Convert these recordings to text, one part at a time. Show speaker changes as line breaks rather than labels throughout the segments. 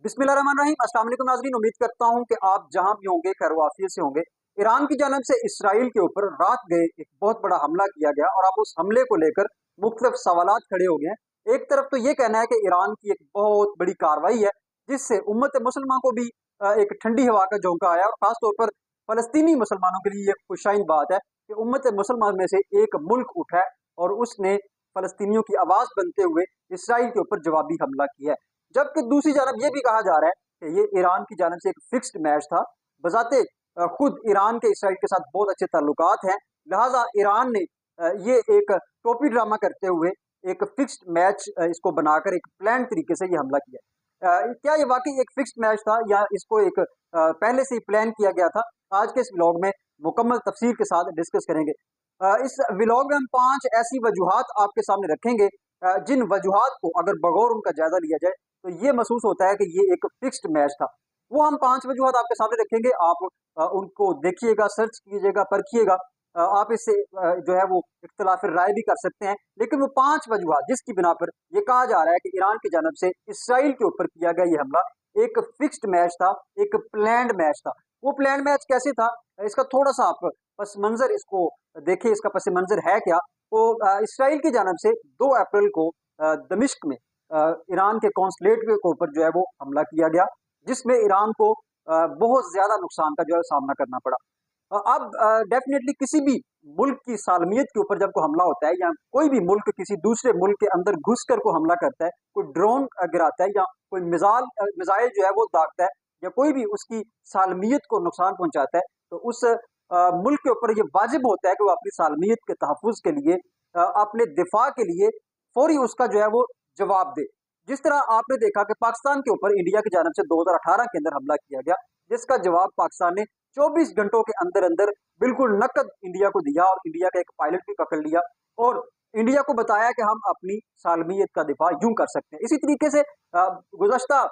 बिस्मिल्लाहिर्रहमानिर्रहीम। अस्सलाम वालेकुम नाज़रीन, उम्मीद करता हूं कि आप जहां भी होंगे खैर वाफियत से होंगे। ईरान की जानब से इसराइल के ऊपर रात गए एक बहुत बड़ा हमला किया गया और अब उस हमले को लेकर मुख्तलिफ सवालात खड़े हो गए हैं। एक तरफ तो ये कहना है कि ईरान की एक बहुत बड़ी कार्रवाई है जिससे उम्मत मुसलमान को भी एक ठंडी हवा का झोंका आया और खासतौर पर फलस्तीनी मुसलमानों के लिए एक खुशाइन बात है कि उम्मत मुसलमान में से एक मुल्क उठा है और उसने फलस्तीनियों की आवाज बनते हुए इसराइल के ऊपर जवाबी हमला किया है। जबकि दूसरी जानब यह भी कहा जा रहा है कि ये ईरान की जानब से एक फिक्स्ड मैच था। बजाते खुद ईरान के इसराइल के साथ बहुत अच्छे ताल्लुकात हैं, लिहाजा ईरान ने ये एक टोपी ड्रामा करते हुए एक फिक्स्ड मैच इसको बनाकर एक प्लान तरीके से ये हमला किया। क्या ये वाकई एक फिक्स्ड मैच था या इसको एक पहले से ही प्लान किया गया था? आज के इस व्लॉग में मुकम्मल तफसील के साथ डिस्कस करेंगे। इस व्लॉग में हम 5 ऐसी वजूहात आपके सामने रखेंगे जिन वजूहात को अगर बगौर उनका जायजा लिया जाए तो ये महसूस होता है कि ये एक फिक्स्ड मैच था। वो हम 5 वजूहात आपके सामने रखेंगे, आप उनको देखिएगा, सर्च कीजिएगा, परखिएगा। आप इससे जो है वो इख्तिलाफ राय भी कर सकते हैं, लेकिन वो 5 वजूहात जिसकी बिना पर ये कहा जा रहा है कि ईरान की जानब से इसराइल के ऊपर किया गया ये हमला एक फिक्स्ड मैच था, एक प्लान्ड मैच था। वो प्लान्ड मैच कैसे था, इसका थोड़ा सा आप पस मंजर इसको देखिए, इसका पस मंजर है क्या। तो इसराइल की जानब से 2 अप्रैल को दमिश्क में ईरान के कॉन्सुलेट के ऊपर जो है वो हमला किया गया, जिसमें ईरान को बहुत ज्यादा नुकसान का जो है सामना करना पड़ा। अब डेफिनेटली किसी भी मुल्क की सालमियत के ऊपर जब कोई हमला होता है या कोई भी मुल्क किसी दूसरे मुल्क के अंदर घुसकर को हमला करता है, कोई ड्रोन गिराता है या कोई मिसाइल जो है वो दागता है या कोई भी उसकी सालमियत को नुकसान पहुंचाता है, तो उस मुल्क के ऊपर ये वाजिब होता है कि वो अपनी सालमियत के तहफ़्फ़ुज़ के लिए अपने दिफा के लिए फौरी उसका जो है वो जवाब दे। जिस तरह आपने देखा कि पाकिस्तान के ऊपर इंडिया की जानब से 2018 के अंदर हमला किया गया, जिसका जवाब पाकिस्तान ने 24 घंटों के अंदर अंदर बिल्कुल नकद इंडिया को दिया और इंडिया का एक पायलट भी पकड़ लिया और इंडिया को बताया कि हम अपनी सालमियत का दिफा यूं कर सकते हैं। इसी तरीके से गुज़श्ता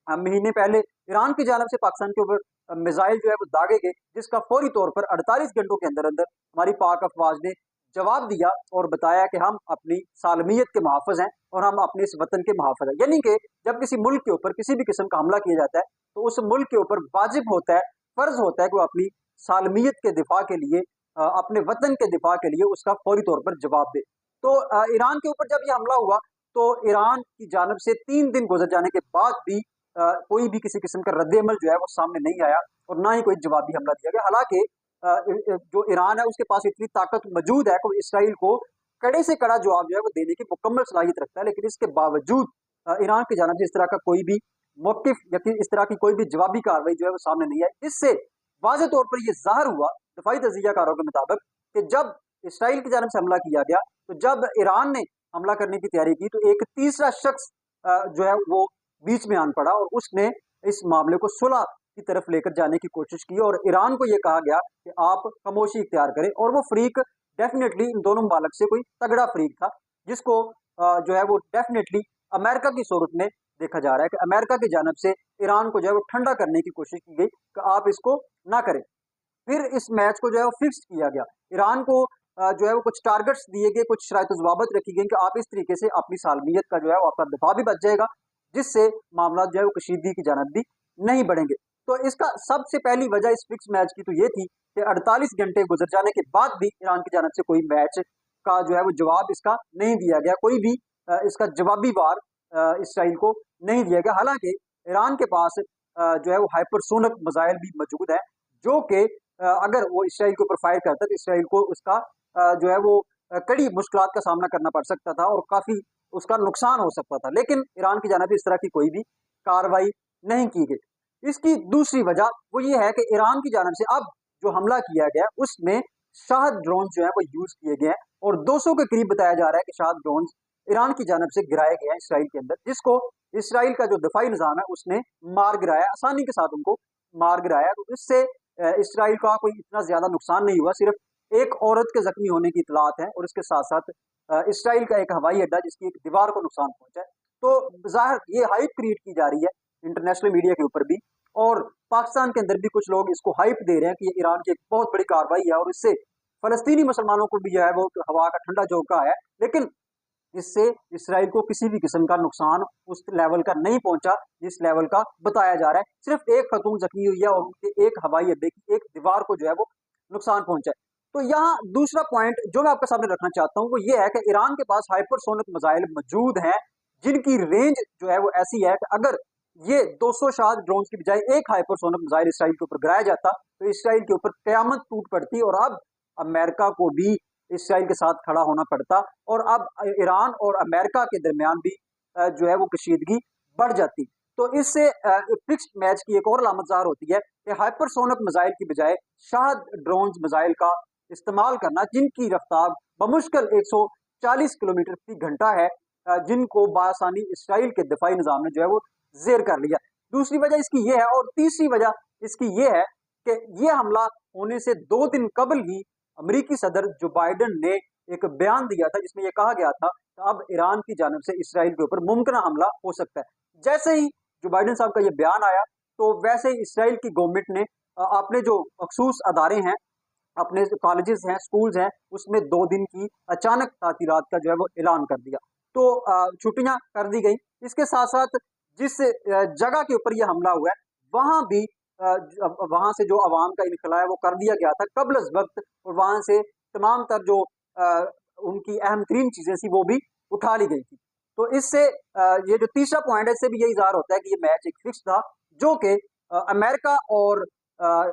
महीने पहले ईरान की जानब से पाकिस्तान के ऊपर मिसाइल जो है वो दागे गए, जिसका फौरी तौर पर 48 घंटों के अंदर अंदर हमारी पाक अफवाज ने जवाब दिया और बताया कि हम अपनी सालमियत के मुहाफ़िज़ हैं और हम अपने इस वतन के मुहाफ़िज़ हैं। यानी कि जब किसी मुल्क के ऊपर किसी भी किस्म का हमला किया जाता है तो उस मुल्क के ऊपर वाजिब होता है, फर्ज होता है कि वो अपनी सालमियत के दिफा के लिए अपने वतन के दिफा के लिए उसका फौरी तौर पर जवाब दे। तो ईरान के ऊपर जब ये हमला हुआ तो ईरान की जानब से 3 दिन गुजर जाने के बाद भी कोई भी किसी किस्म का रद्द-ए-अमल जो है वो सामने नहीं आया और ना ही कोई जवाबी हमला दिया गया। हालांकि जो ईरान है उसके पास इतनी ताकत मौजूद है कि इसराइल को कड़े से कड़ा जवाब जो है वो देने की मुकम्मल सलाहियत रखता है, लेकिन इसके बावजूद ईरान की जानब से इस तरह का कोई भी मौक़िफ़ या फिर इस तरह की कोई भी जवाबी कार्रवाई जो है वो सामने नहीं आई। इससे वाज़ेह तौर पर यह ज़ाहिर हुआ दफ़ाई तज़कियाकारों के मुताबिक कि जब इसराइल की जानब से हमला किया गया, तो जब ईरान ने हमला करने की तैयारी की तो एक तीसरा शख्स जो है वो बीच में आन पड़ा और उसने इस मामले को सुलह की तरफ लेकर जाने की कोशिश की और ईरान को यह कहा गया कि आप खामोशी इख्तियार करें। और वो फरीक डेफिनेटली इन दोनों मुमालिक से कोई तगड़ा फरीक था, जिसको जो है वो डेफिनेटली अमेरिका की सूरत में देखा जा रहा है कि अमेरिका की जानब से ईरान को जो है वो ठंडा करने की कोशिश की गई कि आप इसको ना करें। फिर इस मैच को जो है वो फिक्स किया गया। ईरान को जो है वो कुछ टारगेट्स दिए गए, कुछ शराइत-ओ-ज़वाबित रखी गई कि आप इस तरीके से अपनी सालमियत का जो है वो आपका दफा भी बच जाएगा, जिससे मामला जो है वो कशीदगी की जानब भी नहीं बढ़ेंगे। तो इसका सबसे पहली वजह इस फिक्स मैच की तो ये थी कि 48 घंटे गुजर जाने के बाद भी ईरान की जानब से कोई मैच का जो है वो जवाब इसका नहीं दिया गया, कोई भी इसका जवाबी वार इसराइल को नहीं दिया गया। हालांकि ईरान के पास जो है वो हाइपरसोनिक मिसाइल भी मौजूद है, जो कि अगर वो इसराइल के ऊपर फायर करता तो इसराइल को उसका जो है वो कड़ी मुश्किलात का सामना करना पड़ सकता था और काफ़ी उसका नुकसान हो सकता था, लेकिन ईरान की जानब से इस तरह की कोई भी कार्रवाई नहीं की गई। इसकी दूसरी वजह वो ये है कि ईरान की जानब से अब जो हमला किया गया उसमें शाहद ड्रोन जो है वो यूज़ किए गए हैं और 200 के करीब बताया जा रहा है कि शाहद ड्रोन ईरान की जानब से गिराए गए हैं इसराइल के अंदर, जिसको इसराइल का जो दफाई निज़ाम है उसने मार गिराया, आसानी के साथ उनको मार गिराया। तो इससे इसराइल का कोई इतना ज़्यादा नुकसान नहीं हुआ, सिर्फ एक औरत के ज़ख्मी होने की इतलात है और इसके साथ साथ इसराइल का एक हवाई अड्डा जिसकी एक दीवार को नुकसान पहुंचा है। तो ज़ाहिर ये हाइप क्रिएट की जा रही है इंटरनेशनल मीडिया के ऊपर भी और पाकिस्तान के अंदर भी कुछ लोग इसको हाइप दे रहे हैं कि ये ईरान की एक बहुत बड़ी कार्रवाई है और इससे फलस्तीनी मुसलमानों को भी जो है वो हवा का ठंडा झोंका है। लेकिन इससे इसराइल को किसी भी किस्म का नुकसान उस लेवल का नहीं पहुंचा जिस लेवल का बताया जा रहा है। सिर्फ एक खतून जख्मी हुई है और उनके एक हवाई अड्डे की एक दीवार को जो है वो नुकसान पहुंचा है। तो यहाँ दूसरा पॉइंट जो मैं आपके सामने रखना चाहता हूँ वो ये है कि ईरान के पास हाइपरसोनिक मिसाइल मौजूद हैं जिनकी रेंज जो है वो ऐसी है कि अगर ये 200 शायद ड्रोन की बजाय एक हाइपरसोनिक मिसाइल इसराइल के ऊपर गिराया जाता तो इसराइल के ऊपर कयामत टूट पड़ती और अब अमेरिका को भी इसराइल के साथ खड़ा होना पड़ता और अब ईरान और अमेरिका के दरमियान भी जो है वो कशीदगी बढ़ जाती। तो इससे फिक्स्ड मैच की एक और अलामत ज़ाहिर होती है कि हाइपरसोनिक मिसाइल की बजाय शाहद ड्रोन मिसाइल का इस्तेमाल करना जिनकी रफ्तार बमुश्किल 140 किलोमीटर फी घंटा है, जिनको बासानी इसराइल के दिफाई निज़ाम ने जो है वो जेर कर लिया। दूसरी वजह इसकी ये है और तीसरी वजह इसकी ये है कि ये हमला होने से 2 दिन कबल ही अमेरिकी सदर जो बाइडेन ने एक बयान दिया था जिसमें यह कहा गया था कि अब ईरान की जानब से इसराइल के ऊपर मुमकिन हमला हो सकता है। जैसे ही जो बाइडेन साहब का ये बयान आया तो वैसे ही इसराइल की गवर्नमेंट ने अपने जो मखसूस अदारे हैं, अपने कॉलेजेस हैं, स्कूल्स हैं, उसमें 2 दिन की अचानक तातीरात का जो है वो ऐलान कर दिया। तो छुट्टियां कर दी गई। इसके साथ साथ जिस जगह के ऊपर यह हमला हुआ है वहां भी वहां से जो अवाम का इनखला है वो कर दिया गया था कबल वक्त और वहां से तमाम तर जो उनकी अहम तरीन चीजें थी वो भी उठा ली गई थी। तो इससे ये जो तीसरा पॉइंट है इससे भी यही ज़ाहिर होता है कि ये मैच एक फिक्स था जो कि अमेरिका और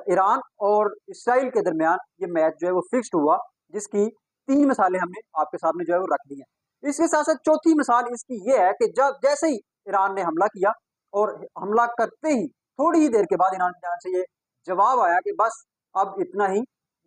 ईरान और इसराइल के दरमियान ये मैच जो है वो फिक्स्ड हुआ, जिसकी 3 मिसालें हमने आपके सामने जो है वो रख दी हैं। इसके साथ साथ चौथी मिसाल इसकी ये है कि जब जैसे ही ईरान ने हमला किया और हमला करते ही थोड़ी ही देर के बाद ईरान की जानिब से ये जवाब आया कि बस अब इतना ही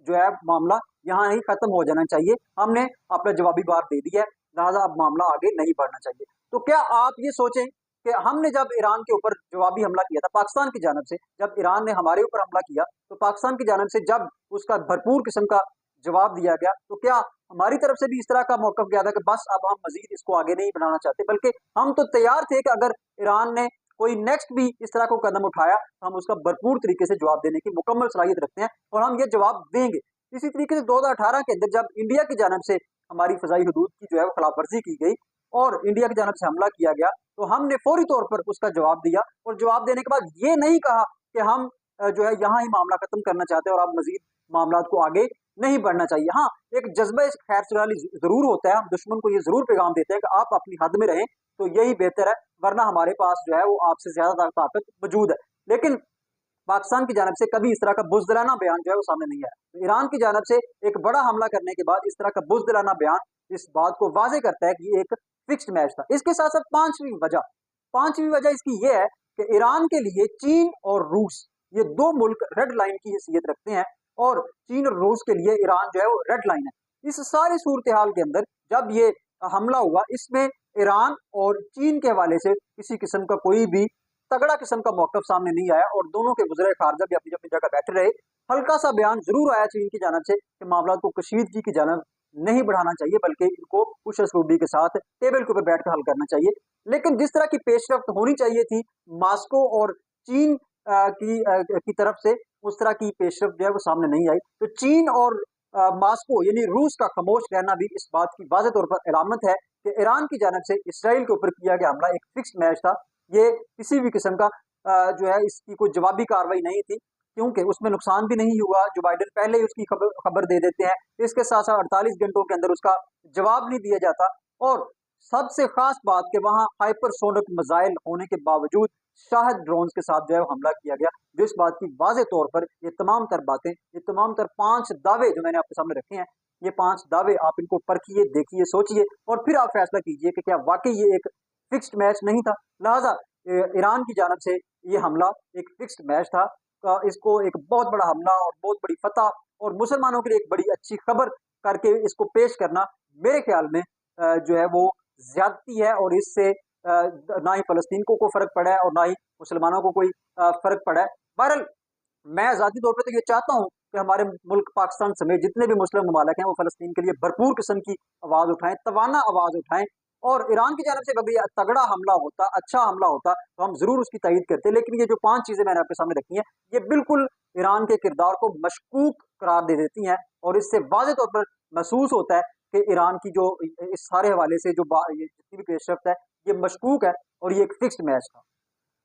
जो है मामला यहाँ ही खत्म हो जाना चाहिए, हमने अपना जवाबी बार दे दिया है, लिहाजा अब मामला आगे नहीं बढ़ना चाहिए। तो क्या आप ये सोचें कि हमने जब ईरान के ऊपर जवाबी हमला किया था पाकिस्तान की जानब से, जब ईरान ने हमारे ऊपर हमला किया तो पाकिस्तान की जानब से जब उसका भरपूर किस्म का जवाब दिया गया तो क्या हमारी तरफ से भी इस तरह का मौकफ गया था कि बस अब हम मजीद इसको आगे नहीं बढ़ाना चाहते, बल्कि हम तो तैयार थे कि अगर ईरान ने कोई नेक्स्ट भी इस तरह को कदम उठाया तो हम उसका भरपूर तरीके से जवाब देने की मुकम्मल सलाहियत रखते हैं और हम ये जवाब देंगे। इसी तरीके से 2018 के अंदर जब इंडिया की जानब से हमारी फजाई हदूद की जो है वो खिलाफ वर्जी की गई और इंडिया की जानब से हमला किया गया तो हमने फौरी तौर पर उसका जवाब दिया और जवाब देने के बाद ये नहीं कहा कि हम जो है यहाँ ही मामला खत्म करना चाहते हैं और अब मजीद मामला को आगे नहीं बढ़ना चाहिए। हाँ, एक जज्बा खैर सुगाली जरूर होता है, हम दुश्मन को ये जरूर पैगाम देते हैं कि आप अपनी हद में रहें तो यही बेहतर है, वरना हमारे पास जो है वो आपसे ज्यादा ताकत मौजूद है। लेकिन पाकिस्तान की जानब से कभी इस तरह का बुज़दिलाना बयान जो है वो सामने नहीं आया। तो ईरान की जानब से एक बड़ा हमला करने के बाद इस तरह का बुज़दिलाना बयान इस बात को वाजे करता है कि ये एक फिक्स्ड मैच था। इसके साथ साथ पांचवी वजह इसकी ये है कि ईरान के लिए चीन और रूस ये 2 मुल्क रेड लाइन की हैसियत रखते हैं और चीन और रूस के लिए ईरान जो है वो रेड लाइन है। इस सारी सूरत हाल के अंदर जब ये हमला हुआ इसमें ईरान और चीन के हवाले से किसी किस्म का कोई भी तगड़ा किस्म का मौकफ सामने नहीं आया और दोनों के वज़ीर खारजा भी अपनी अपनी जगह बैठे रहे। हल्का सा बयान जरूर आया चीन की जानब से कि मामला को कशीदगी की जानब नहीं बढ़ाना चाहिए बल्कि इनको कुछ असलूबी के साथ टेबल के ऊपर बैठकर हल करना चाहिए। लेकिन जिस तरह की पेशरफ्त होनी चाहिए थी मास्को और चीन की तरफ से उस तरह की पेशरफ्त जो है वो सामने नहीं आई। तो चीन और मास्को यानी रूस का खामोश रहना भी इस बात की वाज़ेह तौर पर अलामत है कि ईरान की जानब से इसराइल के ऊपर किया गया हमला एक फिक्स मैच था। ये किसी भी किस्म का जो है इसकी कोई जवाबी कार्रवाई नहीं थी क्योंकि उसमें नुकसान भी नहीं हुआ, जो बाइडेन पहले ही उसकी खबर दे देते हैं। इसके साथ साथ 48 घंटों के अंदर उसका जवाब नहीं दिया जाता और सबसे खास बात कि वहां हाइपरसोनिक मिसाइल होने के बावजूद शाहद ड्रोन्स के साथ जो है हमला किया गया, जो इस बात की वाज़ेह तौर पर ये तमाम तर बातें, ये तमाम तर 5 दावे जो मैंने आपके सामने रखे हैं, ये 5 दावे आप इनको परखिए, देखिए, सोचिए और फिर आप फैसला कीजिए कि क्या वाकई ये एक फिक्स्ड मैच नहीं था। लिहाजा ईरान की जानब से ये हमला एक फिक्स्ड मैच था। इसको एक बहुत बड़ा हमला और बहुत बड़ी फतह और मुसलमानों के लिए एक बड़ी अच्छी खबर करके इसको पेश करना मेरे ख्याल में जो है वो ज्यादती है और इससे ना ही फलस्तीन को फर्क पड़ा है और ना ही मुसलमानों को कोई फर्क पड़ा है। बहरहाल मैं ज़ाती तौर पर तो ये चाहता हूँ कि हमारे मुल्क पाकिस्तान समेत जितने भी मुस्लिम ममालिक हैं वो फलस्तीन के लिए भरपूर किस्म की आवाज़ उठाएं, तवाना आवाज़ उठाएं और ईरान की जानब से अगर तगड़ा हमला होता, अच्छा हमला होता तो हम जरूर उसकी तायीद करते। लेकिन ये जो 5 चीजें मैंने आपके सामने रखी हैं ये बिल्कुल ईरान के किरदार को मशकूक करार दे देती हैं और इससे वाज़ेह तौर पर महसूस होता है कि ईरान की जो इस सारे हवाले से जो ये जितनी भी पेशरफ्त है ये मशकूक है और ये एक फिक्स्ड मैच था।